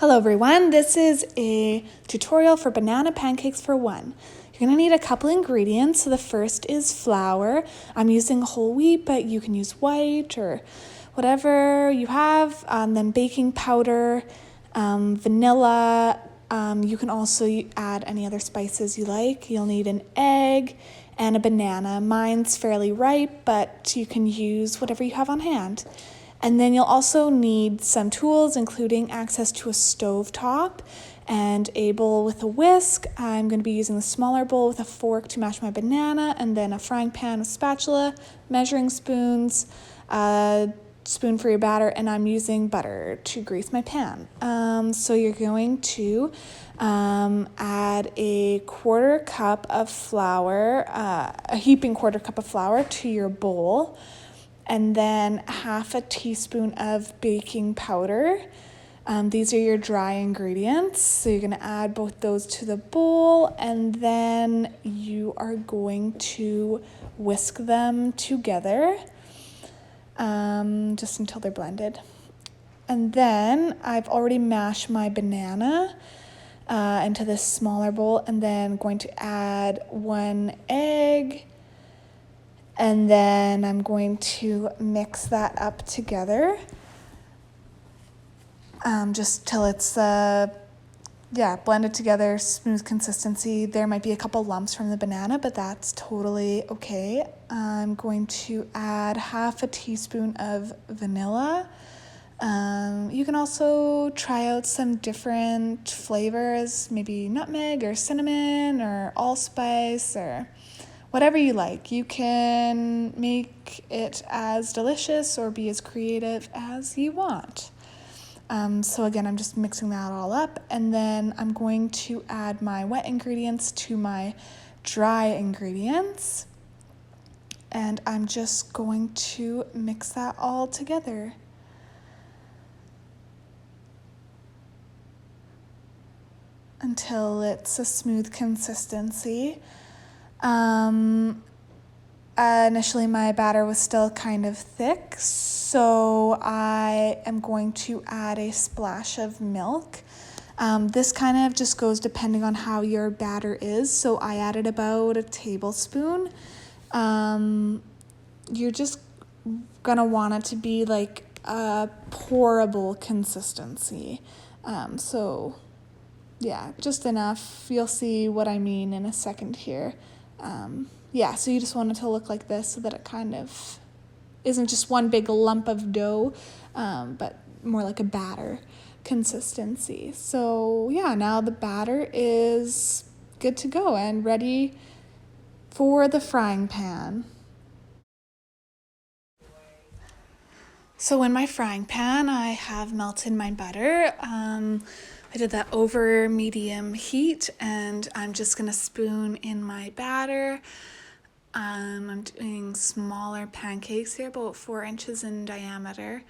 Hello everyone, this is a tutorial for banana pancakes for one. You're going to need a couple ingredients. So the first is flour. I'm using whole wheat, but you can use white or whatever you have. Then baking powder, vanilla. You can also add any other spices you like. You'll need an egg and a banana. Mine's fairly ripe, but you can use whatever you have on hand. And then you'll also need some tools, including access to a stovetop and a bowl with a whisk. I'm going to be using the smaller bowl with a fork to mash my banana, and then a frying pan with spatula, measuring spoons, a spoon for your batter, and I'm using butter to grease my pan. So you're going to add a quarter cup of flour, a heaping quarter cup of flour to your bowl, and then half a teaspoon of baking powder. These are your dry ingredients. So you're going to add both those to the bowl, and then you are going to whisk them together just until they're blended. And then I've already mashed my banana into this smaller bowl, and then going to add one egg. And then I'm going to mix that up together just till it's blended together, smooth consistency. There might be a couple lumps from the banana, but that's totally okay. I'm going to add half a teaspoon of vanilla. You can also try out some different flavors, maybe nutmeg or cinnamon or allspice or whatever you like. You can make it as delicious or be as creative as you want. So again, I'm just mixing that all up, and then I'm going to add my wet ingredients to my dry ingredients, and I'm just going to mix that all together. Until it's a smooth consistency. Initially my batter was still kind of thick, so I am going to add a splash of milk. This kind of just goes depending on how your batter is, so I added about a tablespoon. You're just gonna want it to be like a pourable consistency. So yeah, just enough. You'll see what I mean in a second here. So you just want it to look like this so that it kind of isn't just one big lump of dough, but more like a batter consistency. So yeah, now the batter is good to go and ready for the frying pan. So in my frying pan, I have melted my butter. I did that over medium heat, and I'm just gonna spoon in my batter. I'm doing smaller pancakes here, about 4 inches in diameter.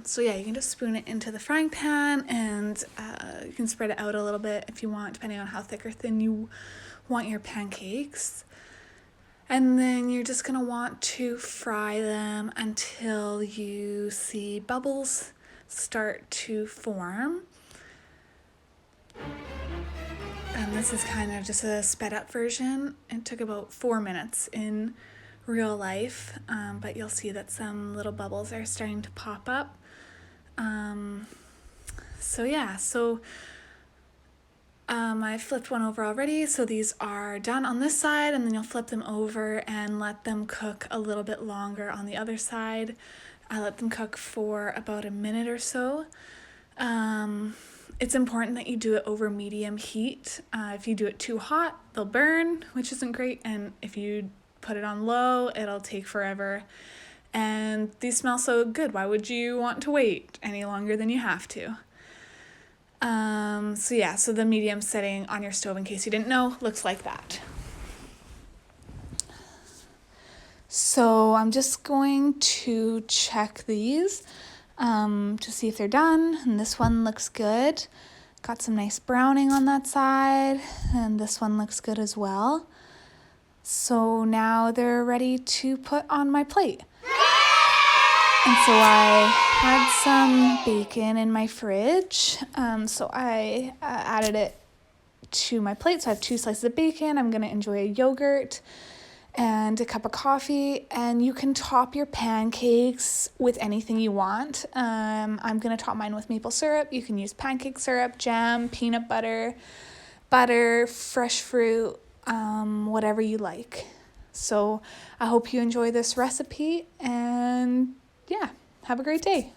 So yeah, you can just spoon it into the frying pan, and you can spread it out a little bit if you want, depending on how thick or thin you want your pancakes. And then you're just gonna want to fry them until you see bubbles start to form. And this is kind of just a sped up version. It took about 4 minutes in real life, but you'll see that some little bubbles are starting to pop up. I flipped one over already, so these are done on this side, and then you'll flip them over and let them cook a little bit longer on the other side. I let them cook for about a minute or so. It's important that you do it over medium heat. If you do it too hot, they'll burn, which isn't great, and if you put it on low, it'll take forever. And these smell so good, why would you want to wait any longer than you have to? So the medium setting on your stove, in case you didn't know, looks like that. So I'm just going to check these to see if they're done, and this one looks good. Got some nice browning on that side, and this one looks good as well. So now they're ready to put on my plate. And so I had some bacon in my fridge. So I added it to my plate. So I have 2 slices of bacon. I'm going to enjoy a yogurt and a cup of coffee. And you can top your pancakes with anything you want. I'm going to top mine with maple syrup. You can use pancake syrup, jam, peanut butter, fresh fruit, whatever you like. So I hope you enjoy this recipe, and yeah, have a great day.